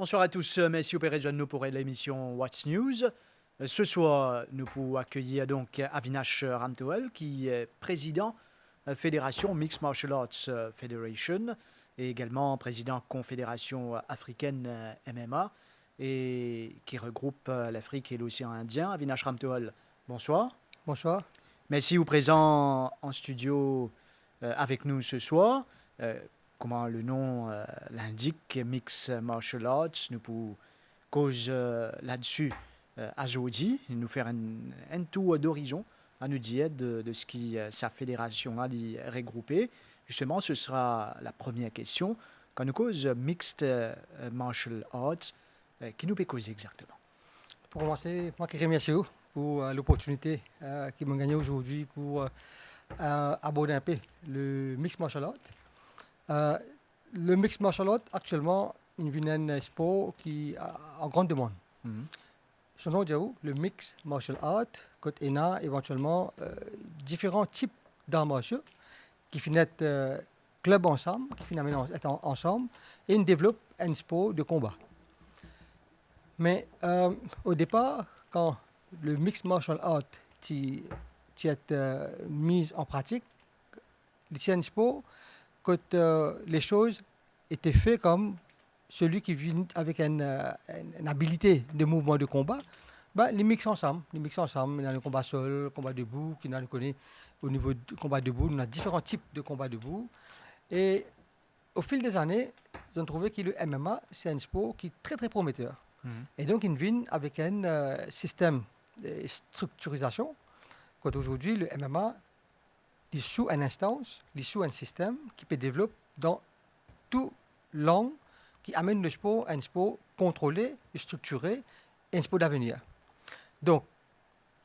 Bonsoir à tous, merci Pérez Jeannot pour l'émission What's News. Ce soir, nous pouvons accueillir donc Avinash Ramtoel, qui est président Fédération Mixed Martial Arts Federation et également président Confédération africaine MMA et qui regroupe l'Afrique et l'océan Indien. Avinash Ramtoel, bonsoir. Bonsoir. Merci vous présent en studio avec nous ce soir. Comment le nom l'indique, Mixed Martial Arts, nous pouvons cause là-dessus aujourd'hui, nous faire un tour d'horizon à nous dire de ce qui sa fédération a regroupé. Justement, ce sera la première question. Quand nous cause Mixed Martial Arts, qui nous peut causer exactement? Pour commencer, moi qui remercie pour l'opportunité qui m'a gagné aujourd'hui pour aborder un peu le Mixed Martial Arts. Le Mixed Martial Arts, actuellement, il vient un sport qui est en grande demande. Son nom dit le Mixed Martial Arts, quand il a éventuellement différents types d'arts martiaux qui finissent club ensemble, qui finissent ensemble, et ils développent un sport de combat. Mais au départ, quand le Mixed Martial Arts est mis en pratique, c'est un sport que les choses étaient faites comme celui qui vient avec une habilité de mouvement de combat, les mix ensemble. Les mix ensemble, il y a le combat seul, le combat debout, qui nous connaît au niveau du combat debout, on a différents types de combat debout. Et au fil des années, ils ont trouvé que le MMA, c'est un sport qui est très très prometteur. Et donc, ils viennent avec un système de structurisation. Quand aujourd'hui, le MMA, il est sous une instance, il est sous un système qui peut développer dans tout l'angle qui amène le sport à un sport contrôlé, structuré et un sport d'avenir. Donc,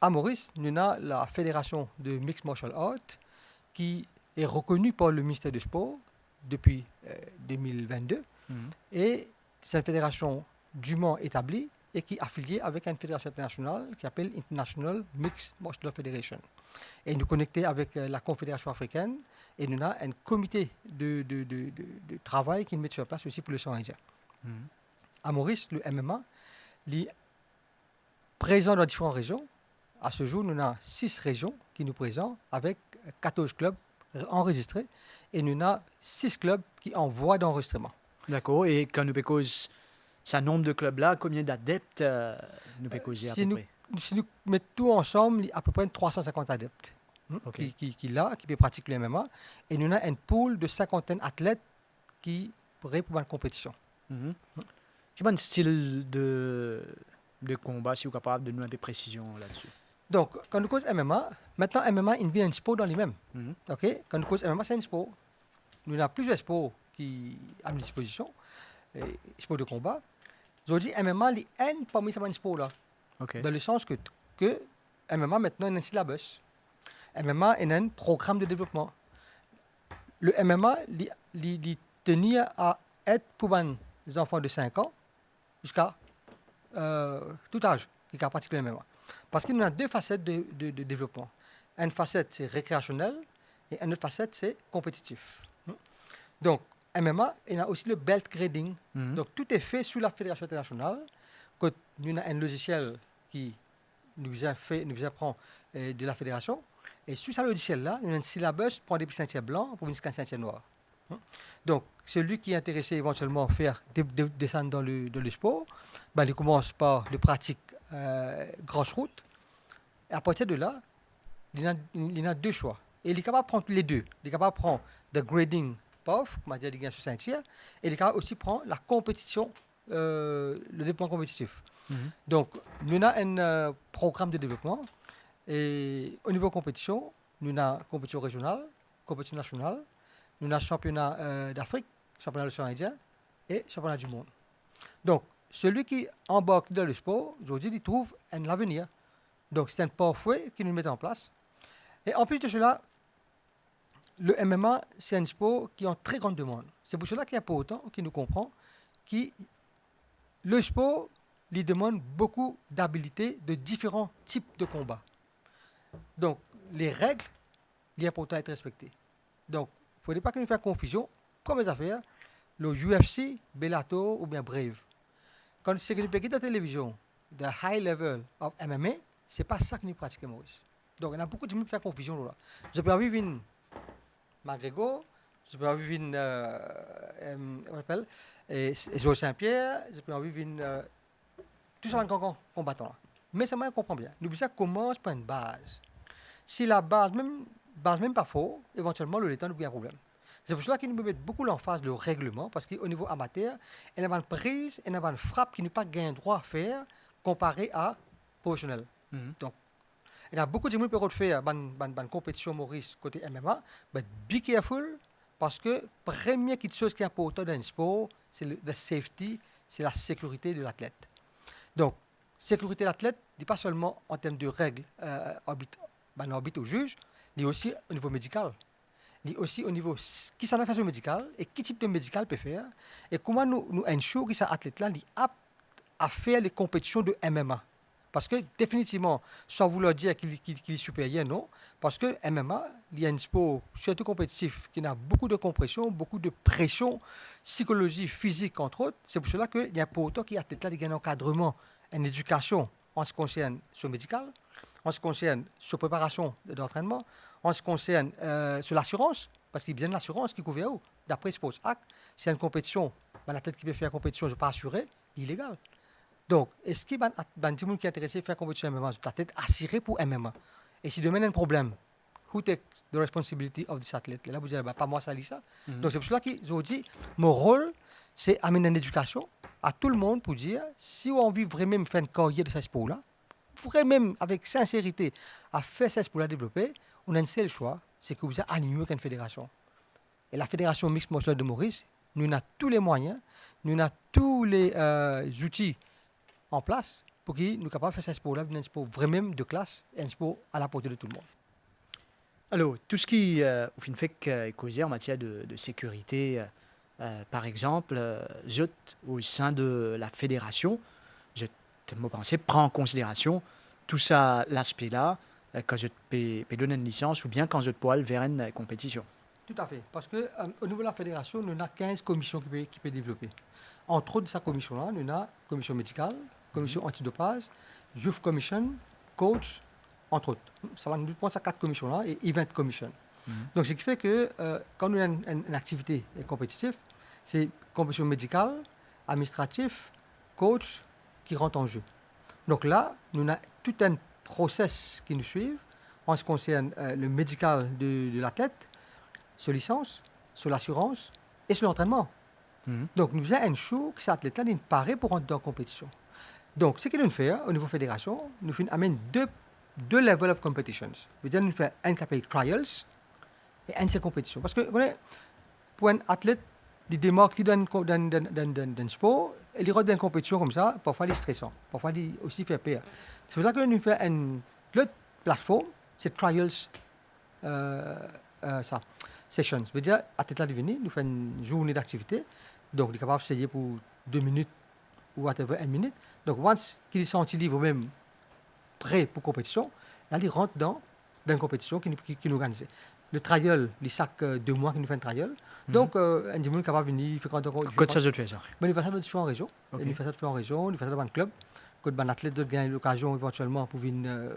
à Maurice, nous avons la Fédération de Mixed Martial Arts qui est reconnue par le ministère du Sport depuis 2022. Et c'est une fédération dûment établie et qui est affiliée avec une fédération internationale qui s'appelle International Mixed Martial Arts Federation. Et nous connectons avec la Confédération africaine et nous avons un comité de travail qui nous met sur place aussi pour le sang indien. À Maurice, le MMA est présent dans différentes régions. À ce jour, nous avons 6 régions qui nous présentent avec 14 clubs enregistrés et nous avons 6 clubs qui en voie d'enregistrement. D'accord. Et quand nous cause ce nombre de clubs-là, combien d'adeptes nous peut causer à peu près? Si nous mettons tout ensemble, il y a à peu près 350 adeptes qui peuvent pratiquer le MMA. Et nous avons une pool de 50 athlètes qui pourraient pour une compétition. Quel est le style de combat, si vous êtes capable de nous donner un peu de précision là-dessus? Donc, quand nous cause MMA, maintenant MMA, il devient un sport dans les mêmes. Okay? Quand nous cause MMA, c'est un sport. Nous avons plusieurs sports qui sont à notre disposition, sports de combat. Aujourd'hui, MMA est un parmi ces sports-là. Dans le sens que MMA maintenant est un syllabus. MMA est un programme de développement. Le MMA il tenir à être pour les enfants de 5 ans jusqu'à tout âge qui peuvent pratiquer le MMA. Parce qu'il y a 2 facettes de développement. Une facette, c'est récréationnel et une autre facette, c'est compétitif. Donc, MMA, il y a aussi le belt grading. Donc, tout est fait sous la Fédération internationale. Quand nous avons un logiciel qui nous apprend de la fédération. Et sous ce logiciel-là, nous avons un syllabus pour des ceintures blancs pour une ceinture noire. Donc, celui qui est intéressé éventuellement à faire descendre dans le sport, il commence par de pratique grassroots. Et à partir de là, il y a 2 choix. Et il est capable de prendre les 2. Il est capable de prendre le grading path, on va dire les sous ceinture, et il est capable aussi prendre la compétition, le développement compétitif. Donc, nous avons un programme de développement. Et au niveau compétition, nous avons compétition régionale, compétition nationale, nous avons championnat d'Afrique, championnat de l'océan Indien et championnat du monde. Donc, celui qui embarque dans le sport, aujourd'hui, il trouve un avenir. Donc, c'est un pathway qui nous met en place. Et en plus de cela, le MMA, c'est un sport qui est en très grande demande. C'est pour cela qu'il y a pas autant qui nous comprend que le sport lui demande beaucoup d'habilités de différents types de combats. Donc, les règles, il est important d'être respectées. Donc, il ne faudrait pas qu'il nous fasse confusion, comme les affaires, le UFC, Bellator ou bien Brave. quand c'est que nous payons la télévision, the high level of MMA, c'est pas ça que nous pratiquons, Maurice. Donc, il y a beaucoup de gens qui font confusion là. Je peux vivre une McGregor, je peux vivre une, on appelle, Joe Saint-Pierre, je peux vivre une, tout ça en combattant là. Mais ça, moi, je comprends bien. Nous, ça commence par une base. Si la base même pas faux, éventuellement, le temps, nous avons un problème. C'est pour cela qu'il nous met beaucoup l'emphase le règlement, parce qu'au niveau amateur, il y a une prise, il y a une frappe qui n'est pas gain droit à faire comparé à professionnel. Donc, il y a beaucoup de gens qui peuvent faire une compétition Maurice côté MMA, mais be careful, parce que la première chose qui est importante dans le sport, c'est la safety, c'est la sécurité de l'athlète. Donc, sécurité de l'athlète, n'est pas seulement en termes de règles, arbitre au juge, mais aussi au niveau médical. Mais aussi au niveau qui s'en a fait médical et quel type de médical peut faire et comment nous ensure que cet athlète-là est apte à faire les compétitions de MMA. Parce que définitivement, sans vouloir dire qu'il est supérieur, non. Parce que MMA, il y a un sport surtout compétitif qui a beaucoup de compression, beaucoup de pression, psychologie, physique, entre autres. C'est pour cela qu'il y a un porteur qui a peut-être un encadrement, une éducation en ce qui concerne son médical, en ce qui concerne sa préparation d'entraînement, en ce qui concerne sur l'assurance, parce qu'il y a bien de l'assurance qui couvre où. D'après Sports Act, s'il y a une compétition, un athlète qui veut faire une compétition, je ne suis pas assuré, il est illégal. Donc, est-ce qu'il y a des gens qui sont intéressés à faire une compétition MMA, l'athlète assuré pour MMA? Et si demain il y a un problème, who takes the responsibility of this athlete? Là, vous dites, pas moi, ça lit ça. Donc, c'est pour cela que je dis, mon rôle, c'est amener une éducation à tout le monde pour dire, si on veut vraiment faire une carrière de ce sport-là, vraiment avec sincérité à faire ce sport-là développer, on a un seul choix, c'est que vous êtes aligné avec une fédération. Et la fédération mixte martial de Maurice, nous avons tous les moyens, nous avons tous les outils en place pour que nous soyons capables de faire ce sport-là, un sport vraiment de classe et un sport à la portée de tout le monde. Alors, tout ce qui fait causer en matière de sécurité, par exemple, au sein de la fédération, je pensais prendre en considération tout ça, l'aspect-là, quand je peux donner une licence ou bien quand je peux aller vers une compétition. Tout à fait, parce qu'au niveau de la fédération, nous avons 15 commissions qui peuvent développer. Entre autres de cette commission-là, nous avons la commission médicale, commission antidopage, youth commission, coach, entre autres. Ça va nous prendre ces 4 commissions-là et event commission. Donc, ce qui fait que quand nous avons une activité compétitive, c'est commission médicale, administrative, coach qui rentre en jeu. Donc là, nous avons tout un process qui nous suit en ce qui concerne le médical de l'athlète, sur licence, sur l'assurance et sur l'entraînement. Donc, nous avons un show que cet athlète-là est paré pour rentrer dans la compétition. Donc, ce que nous faisons au niveau fédération, nous amène deux levels of competitions. Nous faisons un qui s'appelle trials et un c'est compétition. Parce que pour un athlète, il démarque dans un sport, et il rentre dans une compétition comme ça, parfois il est stressant, parfois il aussi fait peur. C'est pour ça que nous faisons l'autre plateforme, c'est trials sessions. Ça veut dire, l'athlète là venu, nous faisons une journée d'activité, donc il est capable d'essayer pour 2 minutes ou whatever, 1 minute. Donc, once qu'il est senti libre même prêt pour compétition, là, il rentre dans une compétition qui nous organise. Le trial, il chaque 2 mois qu'il nous fait un trial. Donc, un dimanche, est capable de venir, il fait quand ça, je fais ça. Mais il fait ça dans différentes régions. Okay. Il fait ça dans différentes régions, il fait ça dans un club. Quand un athlète gagne l'occasion éventuellement pour venir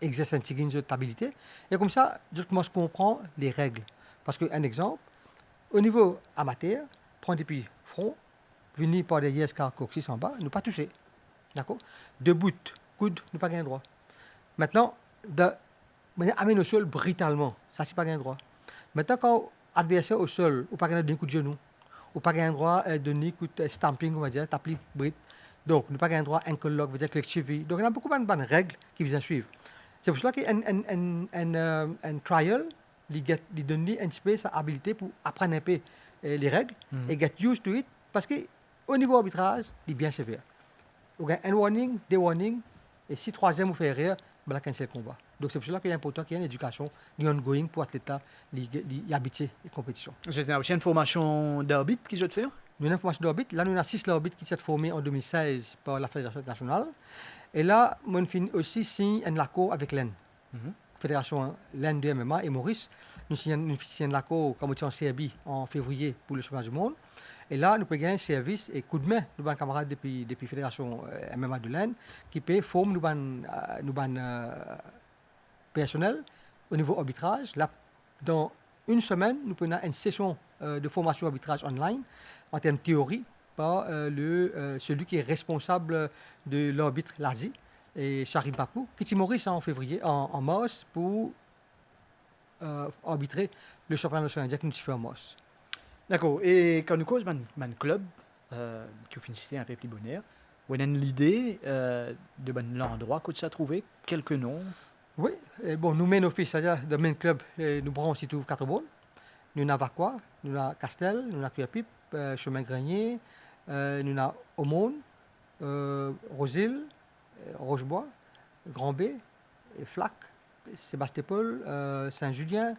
exercer un petit gain de stabilité. Et comme ça, je commence à comprendre les règles. Parce qu'un exemple, au niveau amateur, prendre depuis front, venir par derrière, coccyx en bas, ne pas toucher. D'accord? Debout, coude, ne pas gagner droit. Maintenant, amener au sol brutalement, ça, c'est pas gagner droit. Maintenant, quand l'adversaire au sol, ou pas gagner d'un coup de genou, ou pas gagner droit de donner coup de stamping, on va dire, taper brut. Donc, ne pas gagner droit ankle lock, veut dire que cheville. Donc, il y a beaucoup de règles qui viennent suivre. C'est pour cela qu'un trial, il donne un petit peu sa habilité pour apprendre un peu les règles et get used to it, parce qu'au niveau arbitrage, il est bien sévère. Il y a un warning, des warnings, et si troisième vous fait erreur, il y a un combat. Donc c'est pour cela qu'il est important qu'il y ait une éducation ongoing pour l'athlète y habiter les compétitions. C'est aussi une formation d'arbitre qui je te fais? Nous avons une formation d'arbitre. Là, nous avons 6 arbitres qui sont formés en 2016 par la Fédération nationale. Et là, nous avons aussi signé un accord avec l'EN. Fédération l'EN de MMA et Maurice. Nous signons un accord comme en Serbie en février pour le championnat du monde. Et là, nous pouvons gagner un service et coup de main, nous avons camarades depuis la Fédération MMA de l'Inde qui peut former nous personnel au niveau arbitrage. Là, dans une semaine, nous prenons une session de formation arbitrage online en termes de théorie par celui qui est responsable de l'arbitre l'Asie, et Sharim Papou, qui est Maurice en mars pour arbitrer le championnat national indien que nous fait en mars. D'accord. Et quand nous causons un club, qui vous cité un peu plus bonheur, vous avez l'idée de l'endroit que ça trouvé, quelques noms? Oui, et bon, nous menons office, c'est-à-dire de main club, nous prenons aussi tout 4 bonnes. Nous avons Vacqua, nous avons Castel, nous avons Cuyapipe, Chemin Grenier, nous avons Aumône, Rosil, Rochebois, Grand B, Flac, Sébastopol, Saint-Julien.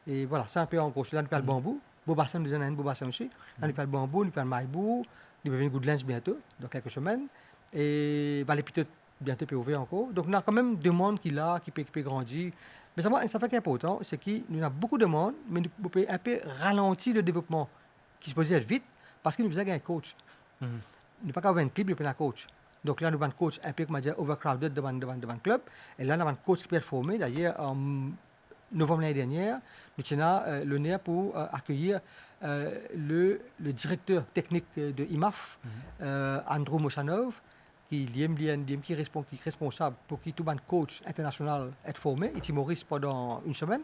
Et voilà, c'est un peu en gros. Là, nous parlons bambou. Beaubassin, nous en avons un Beaubassin aussi. Là, nous parlons bambou, nous parlons Maïbou, nous venons Goodlands bientôt, dans quelques semaines. Et Vallée-Piteux, bientôt peut ouvrir encore. Donc, on a quand même des monde qui là, qui peut grandir. Mais ça fait important, c'est que nous avons beaucoup de monde, mais nous pouvons un peu ralentir le développement qui se posait être vite parce que nous avons un coach. Nous n'avons pas qu'à un clip, nous avons un coach. Donc là, nous avons un coach un peu, comme on dit, overcrowded devant le club. Et là, nous avons un coach qui peut être formé. D'ailleurs, en novembre l'année dernière, nous avons l'honneur pour accueillir le directeur technique de IMAF, Andrew Moshanov, qui est responsable pour que tout le coach international soit formé. Il est Maurice pendant une semaine.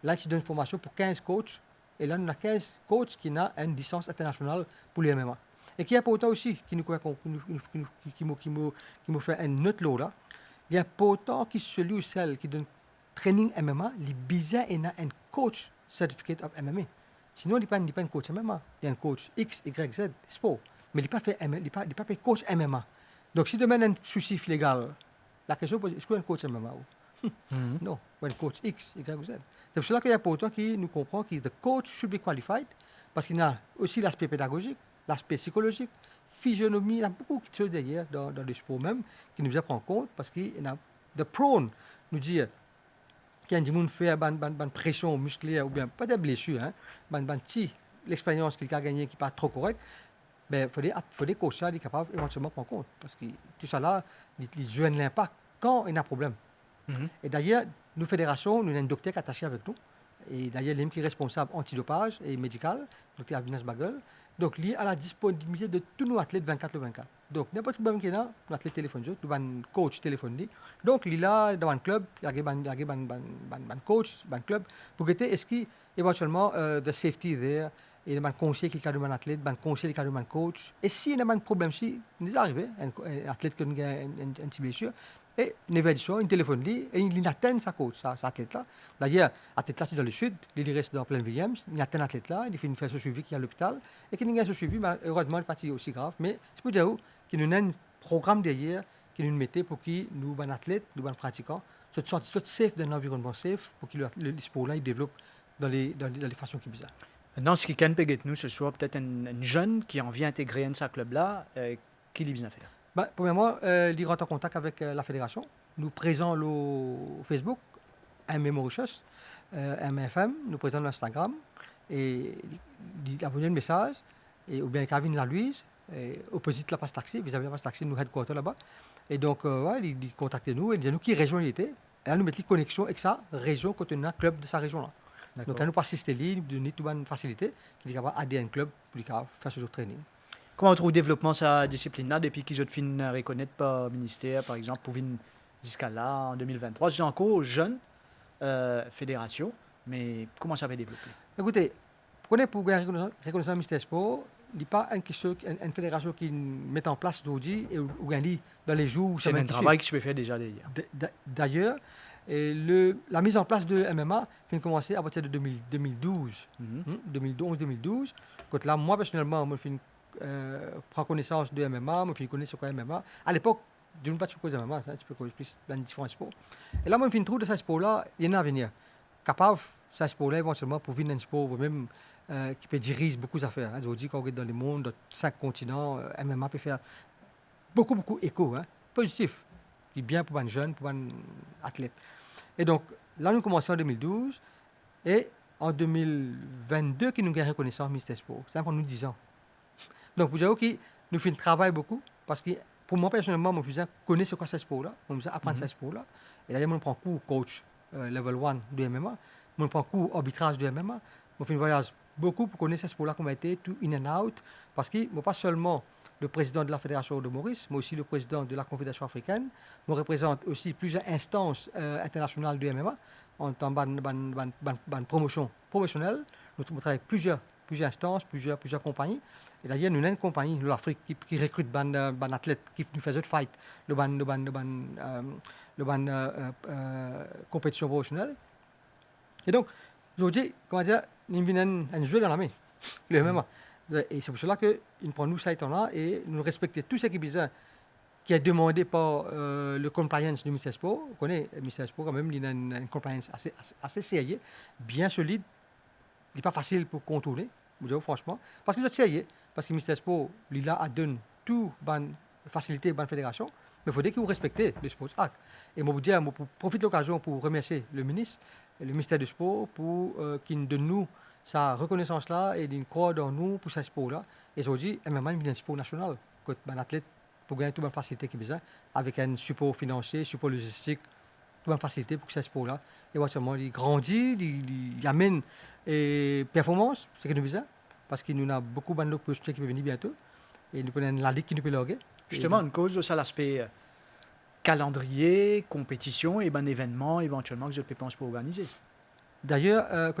Là, il donne une formation pour 15 coachs. Et là, nous avons 15 coachs qui ont une licence internationale pour le MMA. Et qui est important aussi, qui nous fait un autre lot là. Il est important que celui ou celle qui donne training MMA, il besoin un coach certificate of MMA. Sinon, il n'est pas un coach MMA. Il est un coach X, Y, Z, sport. Mais il n'est pas coach MMA. Donc, si demain il y a un souci légal, la question est, est-ce qu'il y a un coach MMA? Non, un coach X, Y ou Z. C'est pour cela qu'il est important que nous comprenions que le coach should be qualified, parce qu'il y a aussi l'aspect pédagogique, l'aspect psychologique, physionomie, il y a beaucoup de choses derrière dans le sport même qui nous a pris en compte, parce qu'il y a de prone, nous dire qu'il y a des gens qui font une pression musculaire ou bien pas de blessure, l'expérience qu'il a gagnée qui n'est pas trop correcte. Ben, il faut des coachs qui sont capables éventuellement de prendre en compte. Parce que tout ça là, ils jouent l'impact quand il y a un problème. Et d'ailleurs, nous, fédération, nous avons un docteur qui est attaché avec nous. Et d'ailleurs, il est responsable antidopage et médical, docteur Avinash Bagel. Donc, il est à la disponibilité de tous nos athlètes 24/24. Donc, n'importe quel problème qu'il y a, nos athlètes téléphonent, nous avons un coach téléphonique. Donc, il est là dans un club, il y a un coach, un club, pour que est-ce qu'éventuellement, the safety there, et il y a un conseiller qui a un athlète, un conseiller qui a un coach. Et s'il y a un problème, si il est arrivé, un athlète qui a une petite blessure, et une évaluation, une téléphone, et il atteint sa coach, sa athlète-là. D'ailleurs, l'athlète-là, c'est dans le sud, il reste dans plein Williams, il atteint l'athlète-là, il fait une phase de suivi qui est à l'hôpital, et qu'il y a un suivi, mais heureusement, il n'est pas aussi grave. Mais c'est pour dire qu'il y a un programme derrière, qu'il nous mettait pour que nous, un athlète, nous, un pratiquant, soient safe dans un environnement safe, pour que le sport-là, il développe dans les façons qui sont bizarres. Maintenant, ce qui can peut nous, ce soit peut-être un jeune qui en vient intégrer un de ces clubs-là, qui lui bien faire. Premièrement, il rentre en contact avec la fédération. Nous présentons le Facebook, MMA Mauritius, MFM, nous présentons l'Instagram, et il abonne le message, ou bien Kevin La Louise, opposite la passe taxi, vis-à-vis de la passe taxi, nous headquarters là-bas. Et donc, il contacte nous et il dit nous qui région il était. Et là, nous mettons connexion avec sa région quand on a un club de sa région-là. Donc, là, nous passons assister lui, nous donnons une facilité, qui est capable d'aider un club pour faire ce training. Comment on trouve le développement de sa discipline-là depuis qu'ils ont fini de reconnaître par le ministère, par exemple, pour venir jusqu'à là, en 2023? C'est encore jeune fédération, mais comment ça va développer? Écoutez, pour reconnaissance du ministère sport, il n'y a pas une fédération qui met en place aujourd'hui et où gagne dans les jours. C'est un travail qui se fait déjà d'ailleurs. La mise en place de MMA a commencé à partir de 2012. 2011-2012. Quand là, moi, personnellement, je prends connaissance de MMA, je connais ce qu'est MMA. À l'époque, je ne sais pas ce qu'est MMA, je peux plus dans différents sports. Et là, moi, je trouve de ce sport-là, il y en a à venir. Capable, ce sport-là, éventuellement, pour venir dans un sport même qui peut diriger beaucoup d'affaires. Je vous dis qu'on est dans le monde, dans 5 continents, MMA peut faire beaucoup d'écho, positif. Qui est bien pour un jeune, pour un athlète. Et donc, là, nous commençons en 2012. Et en 2022, qui nous avons reconnaissance au ministère Sport. C'est pour nous 10 ans. Donc, vous savez que nous faisons travail beaucoup parce que pour moi, personnellement, mon cousin connaît ce qu'est ce sport-là. Mon cousin apprend ce sport-là. Et d'ailleurs, on prend cours coach level 1 de MMA. On prend cours arbitrage de MMA. On fait un voyage beaucoup pour connaître ce sport-là, comment été tout in and out. Parce que moi, pas seulement le président de la Fédération de Maurice, mais aussi le président de la Confédération africaine. On représente aussi plusieurs instances internationales de MMA en tant que promotion professionnelle. Nous travaillons avec plusieurs instances, plusieurs compagnies. Et d'ailleurs, nous avons une compagnie de l'Afrique qui recrute des athlètes qui nous font fight, le compétition professionnelle. Et donc, aujourd'hui, comment dire, nous venons un jeu dans la main, le MMA. Et c'est pour cela que nous prenons nous ça là et nous respectons tout ce qui est besoin, qui est demandé par le compliance du ministère Sport. Vous connaissez le ministère Sport quand même, il a une compliance assez sérieuse, bien solide. Il n'est pas facile pour contourner, vous dites franchement, parce que c'est sérieux, parce que le ministère Sport, il a donné toute bonne facilité, bonne fédération, mais il faut dire que vous respectez le Sport Act. Et moi, vous dire, moi, profite de l'occasion pour remercier le ministre, le ministère du Sport, pour qu'il nous donne nous sa reconnaissance-là et qu'il croit dans nous pour ce sport-là. Et aujourd'hui, MMA, il y a un sport national, quand un athlète pour gagner toute la facilité qu'il a besoin, avec un support financier, support logistique, toute la facilité pour ce sport-là. Et vraiment, il grandit, il amène et performance, c'est ce que nous besoin, parce qu'il nous a beaucoup de projets qui vont venir bientôt. Et nous prenons la ligue qui nous peut loguer. Justement, une cause de ça, l'aspect calendrier, compétition et événement éventuellement que je pense pour organiser. D'ailleurs,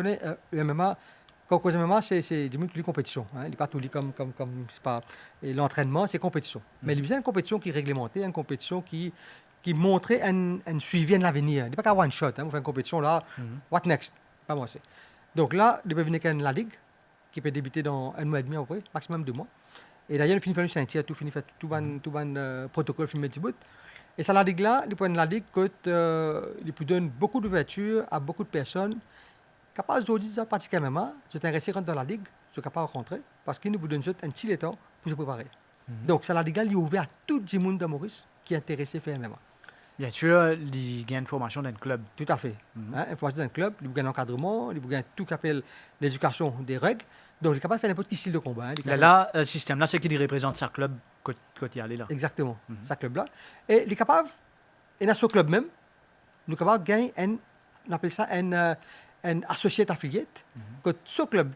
le MMA, quand on MMA, c'est du toutes les compétitions. Hein. Il n'est pas tout comme c'est pas l'entraînement, c'est compétition. Mais il y a une compétition qui est réglementée, une compétition qui montrait un suivi de l'avenir. Il n'est pas qu'un one shot. Hein. On fait une compétition là, what next? Pas moi, c'est. Donc là, il peut venir qu'une la ligue qui peut débuter dans 1 mois et demi à peu près, maximum 2 mois. Et d'ailleurs, il finit par nous sentir, tout le protocole finit petit bout. Et ça, la ligue là, il peut la ligue il peut donner beaucoup d'ouverture à beaucoup de personnes capables aujourd'hui de pratiquer MMA, se intéresser dans la ligue, sont capables de rentrer, parce qu'ils nous donnent un petit temps pour se préparer. Donc, ça, la ligue est ouverte à tout le monde de Maurice qui est intéressé à faire MMA. Bien sûr, il y a une formation dans un club. Tout à fait. Une formation dans un club, il y a un encadrement, il y a tout ce qu'on appelle l'éducation des règles. Donc, il est capable de faire n'importe quel style de combat. Là, le système-là, c'est qu'il représente sa club quand il est là. Exactement, sa club-là. Et il est capable, et dans ce club même, nous sommes capables de gagner on appelle ça un associate affiliate. Que ce club,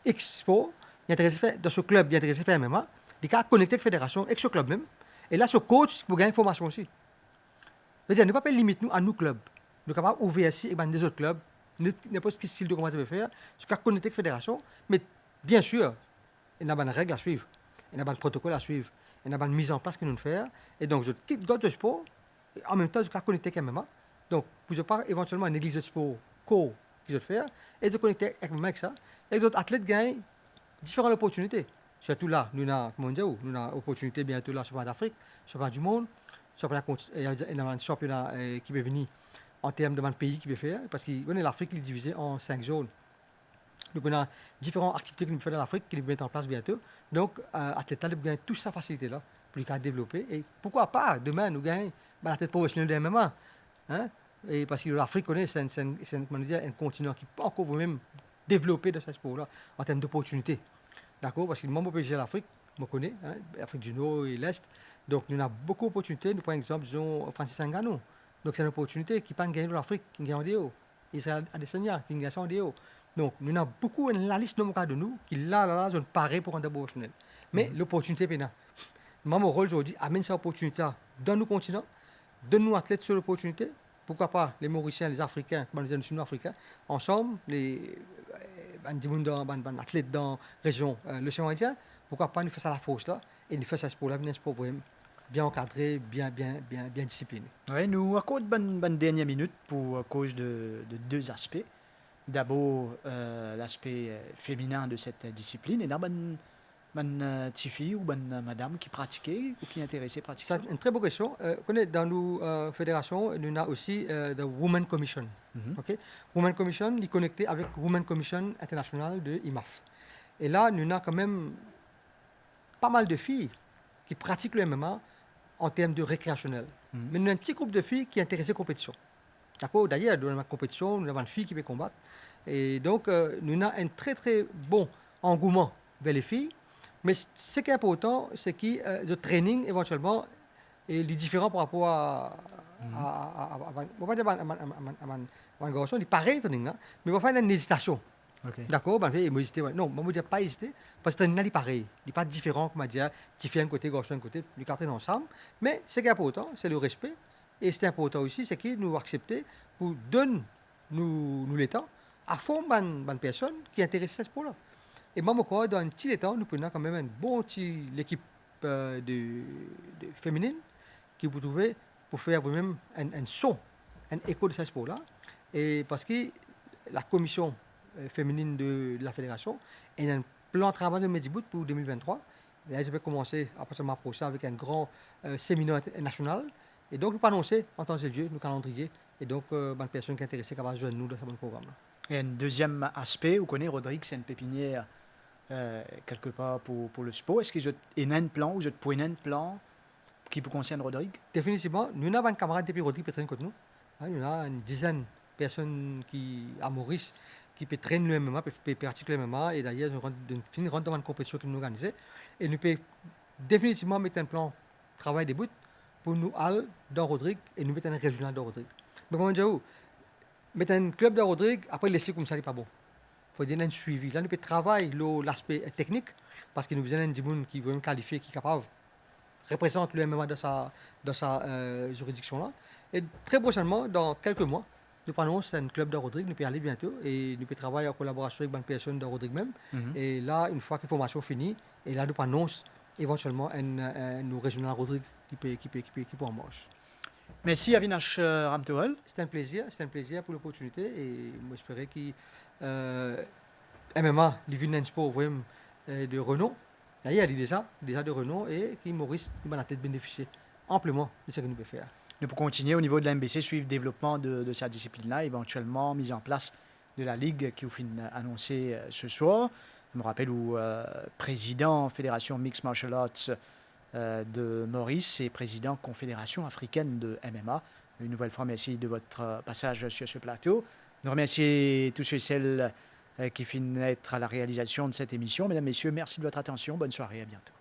X Sport, il est intéressé dans ce club, il est intéressé à faire MMA, il est capable de connecter avec la fédération, avec ce club même. Et là, ce coach pour gagner une formation aussi. C'est-à-dire, nous ne pas limiter nous à nos clubs. Nous sommes capables d'ouvrir ici avec des autres clubs, n'importe quel style de comment ça veut faire, ce qu'on a connecté avec la fédération. Mais bien sûr, il y a des règles à suivre, il y a des protocoles à suivre, il y a une mise en place que nous devons faire. Et donc, je quitte God de sport, en même temps, je suis connecté avec MMA. Donc, pour ne pas éventuellement une église de sport co qui je faire, et de connecter avec MMA avec ça. Et d'autres athlètes gagnent différentes opportunités. Surtout là, nous avons une opportunité bientôt là, championnat d'Afrique, championnat du monde, il y a un championnat qui va venir en termes de pays qui va faire, parce que l'Afrique est divisée en 5 zones. Donc, on a différentes activités que nous faisons dans l'Afrique qui nous mettent en place bientôt. Donc, athlètes là, nous gagnons toute cette facilité-là pour les développer. Et pourquoi pas, demain, nous gagnons l'athlète professionnel de MMA. Hein? Et parce que l'Afrique, c'est un continent qui peut encore même développer de ce sport-là en termes d'opportunités. D'accord? Parce que le membre PSG de l'Afrique, je connais, hein, l'Afrique du Nord et l'Est. Donc, nous avons beaucoup d'opportunités. Nous, par exemple, disons Francis Ngannou. Donc, c'est une opportunité qui peut gagner dans l'Afrique, qui gagne en déo. Israël Adesanya, qui gagne en déo. Donc, nous avons beaucoup, la liste de nous, qui là, zone pareil pour un débat professionnel. Mais l'opportunité est là. Mon rôle aujourd'hui, amène cette opportunité dans nos continents, donne-nous athlètes sur l'opportunité. Pourquoi pas les Mauriciens, les Africains, les Sud-Africains, ensemble, les athlètes dans la région, l'océan Indien, pourquoi pas nous faire ça à la force là, et nous faire ça pour l'avenir, pour bien encadré, bien discipliné. Oui, nous accordons une dernière minute pour cause de 2 aspects. D'abord, l'aspect féminin de cette discipline, et là, petite fille ou madame qui pratiquait ou qui est intéressée à pratiquer. C'est une très bonne question. Dans nos fédérations, nous avons aussi la Women Commission. Okay? Women Commission est connectée avec Women Commission internationale de IMAF. Et là, nous avons quand même pas mal de filles qui pratiquent le MMA en termes de récréationnel. Mais nous avons un petit groupe de filles qui sont intéressées à la compétition. D'accord? D'ailleurs, dans la compétition, nous avons une fille qui veut combattre. Et donc, nous avons un très très bon engouement vers les filles. Mais ce qui est important, c'est que le training, éventuellement, est différent par rapport on va dire, un garçon, il est pareil, training, là, mais on va faire une hésitation. Ok. D'accord, ben, il m'a hésité. Ouais. Non, moi, je ne dis pas hésiter, parce que le training, il est pareil. Il n'est pas différent, comme on dit, tu fais un côté, garçon, un côté, nous traînons ensemble. Mais ce qui est important, c'est le respect. Et ce qui est important aussi, c'est que nous accepter pour donner nous le temps à fond une personne qui est intéressée à ce sport-là. Et moi, je crois dans un petit temps, nous prenons quand même une bonne l'équipe de féminine qui vous trouvez pour faire vous-même un son, un écho de ce sport-là. Et parce que la commission féminine de la fédération a un plan de travail de Mediboot pour 2023. Et là, je vais commencer à m'approcher avec un grand séminaire national. Et donc, nous pas annoncer en temps et lieu, nos calendriers. Et donc, une personne qui est intéressée, qui va joindre nous dans ce bon programme. Et un deuxième aspect, vous connaissez Rodrigue, c'est une pépinière quelque part pour le sport. Est-ce que vous avez un plan ou vous avez un plan qui vous concerne Rodrigue? Définitivement, nous avons un camarade depuis Rodrigue qui traîne contre nous. Nous avons une dizaine de personnes à Maurice qui peut traîner le MMA, peut pratiquer le MMA. Et d'ailleurs, nous rentrons dans une compétition que nous organisons. Et nous pouvons définitivement mettre un plan de travail debout pour nous aller dans Rodrigue et nous mettre un régional dans Rodrigue. Mais comment dire, mettre un club dans Rodrigue, après laisser comme ça, n'est pas bon. Il faut dire un suivi. Là, nous pouvons travailler l'aspect technique parce que nous avons des gens qui veulent qualifier, qui sont capables représente le MMA dans sa juridiction-là. Et très prochainement, dans quelques mois, nous prenons un club de Rodrigue, nous pouvons aller bientôt et nous pouvons travailler en collaboration avec une personne de Rodrigue même. Et là, une fois que la formation finie, et là, nous prenons éventuellement un régional Rodrigue qui peut en marche. Merci Avinash Ramtoel. C'est un plaisir pour l'opportunité et moi j'espérais que MMA, un sport vraiment de renom. Il y a déjà de renom et qui Maurice nous a tête bénéficier amplement de ce que nous pouvons faire. Nous pouvons continuer au niveau de la MBC, suivre le développement de cette discipline-là, éventuellement mise en place de la Ligue qui vous fait annoncer ce soir. Je me rappelle où président Fédération Mixed Martial Arts de Maurice et président Confédération africaine de MMA. Une nouvelle fois, merci de votre passage sur ce plateau. Nous remercions tous ceux et celles qui finissent à la réalisation de cette émission. Mesdames, Messieurs, merci de votre attention. Bonne soirée, à bientôt.